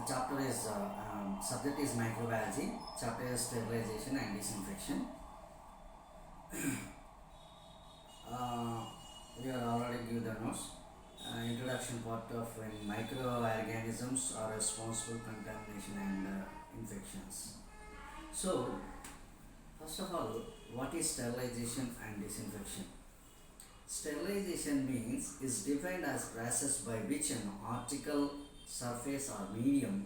chapter is subject is microbiology. Chapter is sterilization and disinfection. We are already give the notes. Introduction part of when microorganisms are responsible contamination and infections. So, first of all, what is sterilization and disinfection? Sterilization means is defined as process by which an article, surface or medium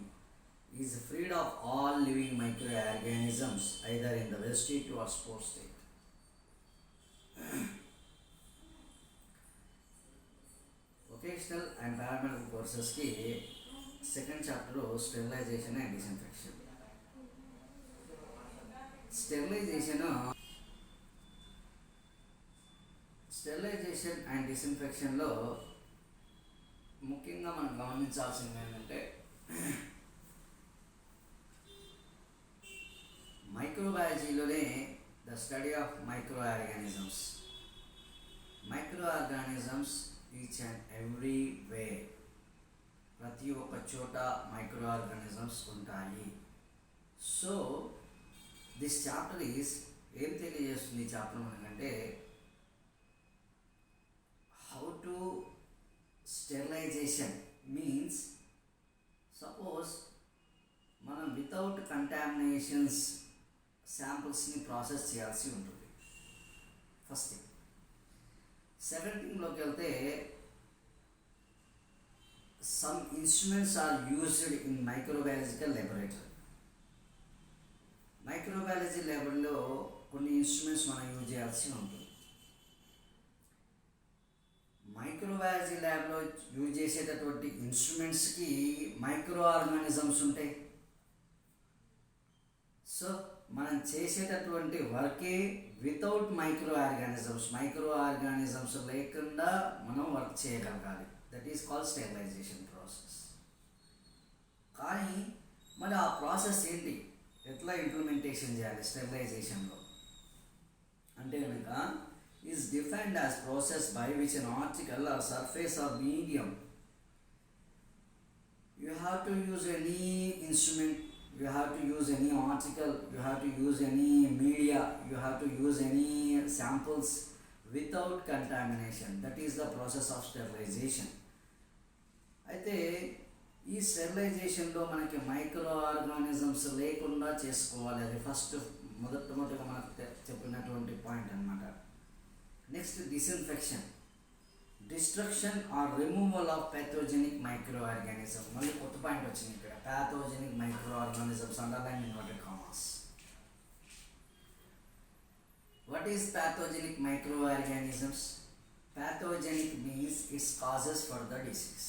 is freed of all living microorganisms either in the vegetative or spore state. Vocational and paramedical courses की second chapter sterilization and disinfection. Sterilization and డిస్ఇన్ఫెక్షన్లో ముఖ్యంగా మనం గమనించాల్సింది ఏంటంటే మైక్రోబయాలజీలోనే the study of micro organisms each and every way, ప్రతి ఒక్క చోట మైక్రో ఆర్గానిజమ్స్ ఉంటాయి. సో దిస్ చాప్టర్ ఈజ్ ఏం తెలియజేస్తుంది ఈ చాప్టర్ మనకంటే how to sterilization means suppose మనం వితౌట్ కంటామినేషన్స్ శాంపుల్స్ని ప్రాసెస్ చేయాల్సి ఉంటుంది. First thing. సెకండ్ థింగ్లోకి వెళ్తే some instruments are used in microbiological laboratory. Microbiology ల్యాబ్లో కొన్ని ఇన్స్ట్రుమెంట్స్ మనం యూజ్ చేయాల్సి ఉంటుంది. మైక్రోబయాలజీ ల్యాబ్లో యూజ్ చేసేటటువంటి ఇన్స్ట్రుమెంట్స్కి మైక్రో ఆర్గానిజమ్స్ ఉంటాయి. సో మనం చేసేటటువంటి వర్కే వితౌట్ మైక్రో ఆర్గానిజమ్స్ లేకుండా మనం వర్క్ చేయగలగాలి. That is called sterilization process. కానీ మరి ఆ ప్రాసెస్ ఏంటి, ఎట్లా ఇంప్లిమెంటేషన్ చేయాలి స్టెరిలైజేషన్లో అంటే కనుక is defined as process by which an article or surface or medium, you have to use any instrument, you have to use any article, you have to use any media, you have to use any samples without contamination. That is the process of sterilization. అయితే ఈ స్టెరిలైజేషన్లో మనకి micro organisms లేకుండా చేసుకోవాలి. అది first మొదటగా మనకు చెప్పినటువంటి point అన్నమాట. Next disinfection, destruction or removal of pathogenic micro organism. మళ్ళీ కొత్త పాయింట్ వచ్చింది ఇక్కడ, pathogenic micro organisms underline inverted commas. What is pathogenic micro organisms? Pathogenic means it's causes for the disease.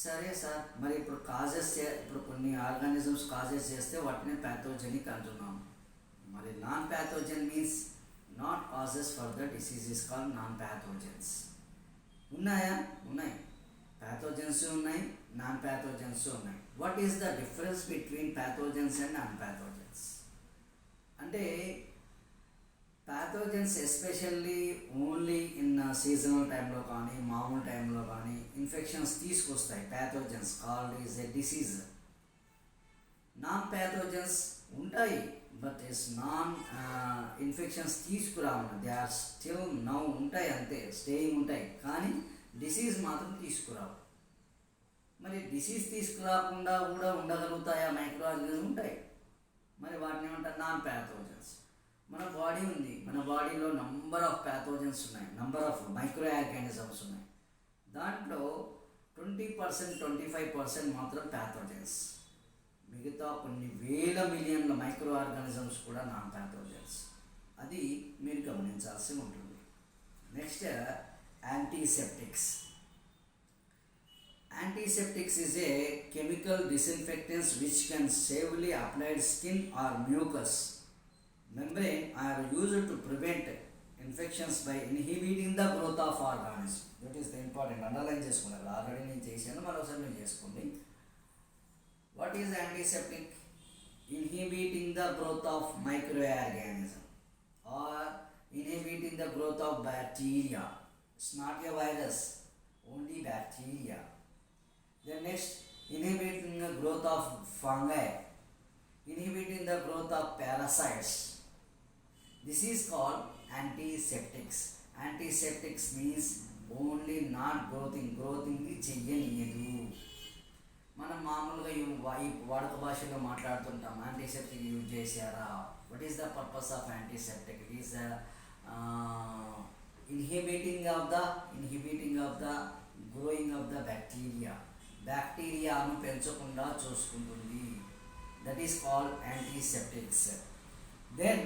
సరే సార్, మరి ఇప్పుడు కొన్ని ఆర్గానిజమ్స్ కాజెస్ చేస్తే వాటిని ప్యాథోజెనిక్ అంటున్నాం. మరి non pathogen means not causes for the disease is called non pathogens. ఉన్నాయి, pathogens ఉన్నాయి, నాన్ ప్యాథోజన్స్ ఉన్నాయి. What is the difference between pathogens and non pathogens అంటే pathogens especially only in seasonal టైంలో కానీ మామూలు టైంలో కానీ ఇన్ఫెక్షన్స్ తీసుకొస్తాయి. Pathogens called is a disease. Non pathogens ఉంటాయి బట్ ఇట్స్ నాన్ ఇన్ఫెక్షన్స్ తీసుకురావు. దే ఆర్ స్టిల్ నౌ ఉంటాయి, అంతే స్టేయింగ్ ఉంటాయి, కానీ డిసీజ్ మాత్రం తీసుకురావు. మరి డిసీజ్ తీసుకురాకుండా కూడా ఉండగలుగుతాయా మైక్రో ఆర్గానిజం? ఉంటాయి. మరి వాటిని ఏమంటారు? Non pathogens. మన బాడీ ఉంది, మన బాడీలో నంబర్ ఆఫ్ ప్యాథోజన్స్ ఉన్నాయి, నంబర్ ఆఫ్ మైక్రో ఆర్గానిజమ్స్ ఉన్నాయి. దాంట్లో 20%, 25% మాత్రం ప్యాథోజన్స్. మిగతా కొన్ని వేల మిలియన్ల మైక్రో ఆర్గానిజమ్స్ కూడా నాన్ ప్యాథోజన్స్. అది మీరు గమనించాల్సి ఉంటుంది. Next antiseptics. Antiseptics is a chemical disinfectants which can safely applied skin or mucous membrane are used to prevent infections by inhibiting the growth of organisms. That is the important. Underline చేసుకున్నారు, already నేను చేశాను, మరోసారి నేను చేసుకోండి. What is antiseptic? Inhibiting the growth of microorganism or inhibiting the growth of bacteria. It's not a virus. only bacteria. Then next, inhibiting the growth of fungi, inhibiting the growth of parasites. This is called antiseptics. Antiseptics means only not growing చెయ్యనియదు. మనం మామూలుగా ఈ వాడుక భాషలో మాట్లాడుతుంటాం, antiseptic use చేశారా. What is the purpose of antiseptic? It is inhibiting of the growing of the బ్యాక్టీరియాను పెంచకుండా చూసుకుంటుంది. That is called antiseptics. Then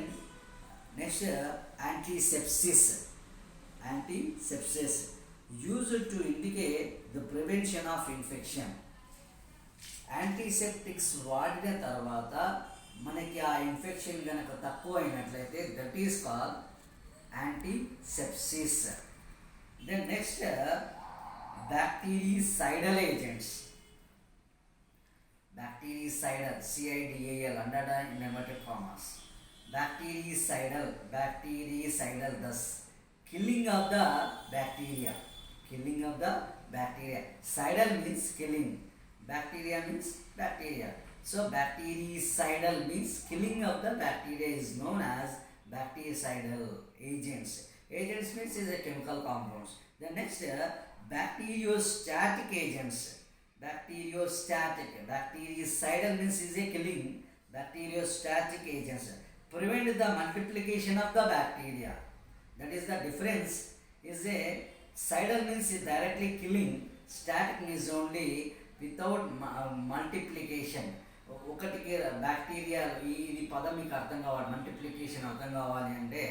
next antisepsis used to indicate the prevention of infection. Antiseptics వాడిన తర్వాత మనకి ఆ infection కనుక తక్కువ అయినట్లయితే that is called antisepsis. Then next bactericidal agents. Bactericidal CIDAL under the inverted commas. Bactericidal thus killing of the bacteria. Cidal means killing, bacteria means bacteria. So bactericidal means killing of the bacteria is known as bactericidal agents. Agents means is a chemical compounds. The next bacteriostatic agents. Bactericidal means is a killing, bacteriostatic agents prevent the multiplication of the bacteria. That is the difference. Is a cidal means is directly killing, static means only without multiplication. ఒకటికి bacteria, ఇది పదం మీకు అర్థం కావాలి, multiplication అర్థం కావాలి అంటే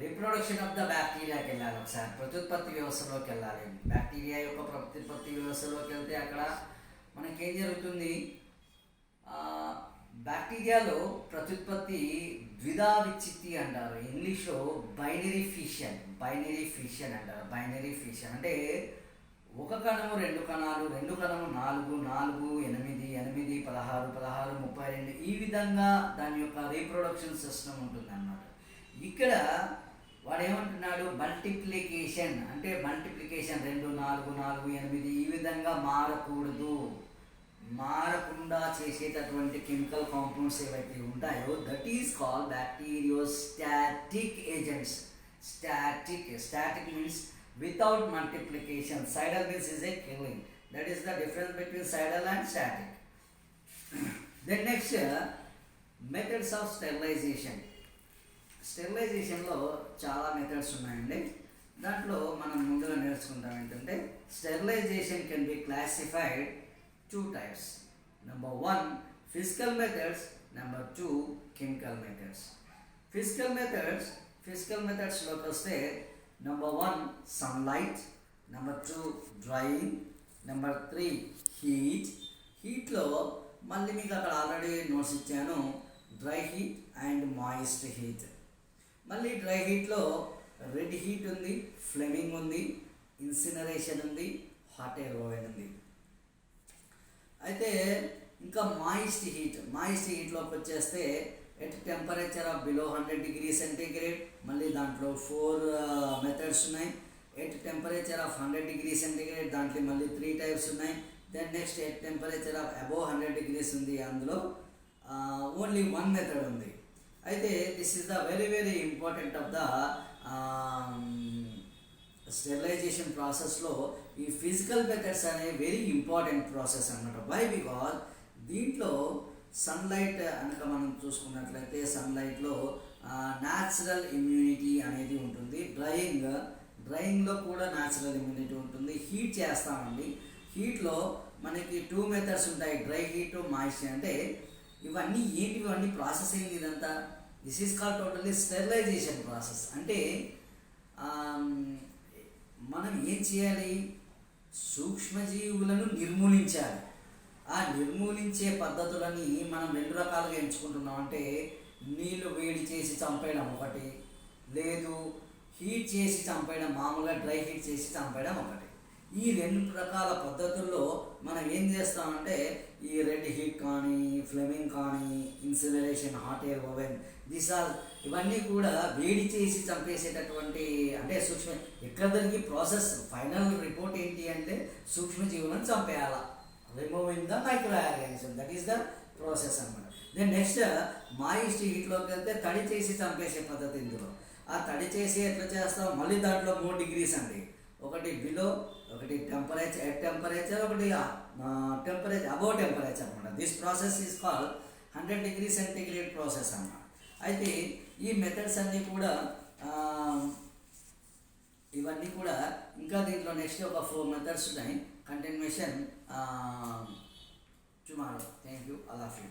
reproduction of the బ్యాక్టీరియాకి వెళ్ళాలి. ఒకసారి ప్రత్యుత్పత్తి వ్యవస్థలోకి వెళ్ళాలి. బ్యాక్టీరియా యొక్క ప్రత్యుత్పత్తి వ్యవస్థలోకి వెళ్తే అక్కడ మనకేం జరుగుతుంది? బ్యాక్టీరియాలో ప్రత్యుత్పత్తి ద్విధా విచ్చిత్తి అంటారు. ఇంగ్లీష్లో బైనరీ ఫిషన్ అంటారు. బైనరీ ఫిషన్ అంటే ఒక కణము రెండు కణాలు, రెండు కణము 4, 4, 8, 8, 16, 16, 32 ఈ విధంగా దాని యొక్క రీప్రొడక్షన్ సిస్టమ్ ఉంటుంది అన్నమాట. ఇక్కడ వాడు ఏమంటున్నాడు? మల్టిప్లికేషన్ అంటే మల్టిప్లికేషన్ 2, 4, 4, 8 ఈ విధంగా మారకుండా చేసేటటువంటి కెమికల్ కాంపౌండ్స్ ఏవైతే ఉంటాయో that is called bacteriostatic agents. Static means without multiplication. Cidal means is a killing. That is the difference between cidal and static. Then next methods of sterilization. స్టెరిలైజేషన్లో చాలా methods ఉన్నాయండి. దాంట్లో మనం ముందుగా నేర్చుకుంటాం ఏంటంటే sterilization can be classified 2 types. Number 1 physical methods, number 2 chemical methods. Physical methods లోకి వస్తే number 1 sunlight, number 2 drying, number 3 హీట్లో మళ్ళీ మీకు అక్కడ ఆల్రెడీ నోట్స్ ఇచ్చాను, dry heat and moist heat. మళ్ళీ డ్రై హీట్లో రెడ్ హీట్ ఉంది, ఫ్లేమింగ్ ఉంది, ఇన్సినరేషన్ ఉంది, హాట్ ఎయిర్ ఓవెన్ ఉంది. అయితే ఇంకా మాయిస్ట్ హీట్లోకి వచ్చేస్తే at temperature of below 100 degrees centigrade. మళ్ళీ దాంట్లో 4 మెథడ్స్ ఉన్నాయి. At temperature of 100 degrees centigrade దాంట్లో మళ్ళీ 3 టైప్స్ ఉన్నాయి. Then next at temperature of above 100 degrees ఉంది, అందులో ఓన్లీ 1 మెథడ్ ఉంది. అయితే this is the very important of the sterilization ప్రాసెస్లో ఈ ఫిజికల్ మెథడ్స్ అనేవి వెరీ ఇంపార్టెంట్ ప్రాసెస్ అన్నమాట. వై? బికాజ్ దీంట్లో సన్లైట్ కనుక మనం చూసుకున్నట్లయితే సన్లైట్లో న్యాచురల్ ఇమ్యూనిటీ అనేది ఉంటుంది. డ్రయింగ్లో కూడా న్యాచురల్ ఇమ్యూనిటీ ఉంటుంది. హీట్ చేస్తామండి. హీట్లో మనకి 2 మెథడ్స్ ఉంటాయి, డ్రై హీట్, మాయిశ్చర్. అంటే ఇవన్నీ ఏంటి? ఇవన్నీ ప్రాసెస్ ఏంటి ఇదంతా? This is called totally sterilization process. అంటే మనం ఏం చేయాలి? సూక్ష్మజీవులను నిర్మూలించాలి. ఆ నిర్మూలించే పద్ధతులని మనం 2 రకాలుగా ఎంచుకుంటున్నాం. అంటే నీళ్లు వేడి చేసి చంపేయడం ఒకటి, లేదు హీట్ చేసి చంపేయడం, మామూలుగా డ్రై హీట్ చేసి చంపేయడం ఒకటి. ఈ రెండు రకాల పద్ధతుల్లో మనం ఏం చేస్తామంటే ఈ రెడ్ హీట్ కానీ, ఫ్లేమింగ్ కానీ, ఇన్సినరేషన్, హాట్ ఎయిర్ ఓవెన్, ఇవన్నీ కూడా వేడి చేసి చంపేసేటటువంటి అంటే ఎక్కడికి ప్రాసెస్ ఫైనల్ రిపోర్ట్ ఏంటి అంటే సూక్ష్మజీవులను చంపేయాలా, removing the microorganism, that is the process అన్నమాట. దెన్ నెక్స్ట్ మాయిస్ట్ హీట్లోకి వెళ్తే తడి చేసి చంపేసే పద్ధతి ఇందులో. ఆ తడి చేసి ఎట్లా చేస్తాం, మళ్ళీ దాంట్లో 3 degrees అండి, ఒకటి బిలో, ఒకటి టెంపరేచర్ ఎట్ టెంపరేచర్, ఒకటి టెంపరేచర్ అబౌవ్ టెంపరేచర్ అనమాట. This process is called 100 degrees centigrade process అన్నమాట. అయితే ఈ మెథడ్స్ అన్నీ కూడా ఇవన్నీ కూడా ఇంకా దీంట్లో నెక్స్ట్ ఒక 4 methods ఉన్నాయి. Continuation tomorrow. Thank you, all of you.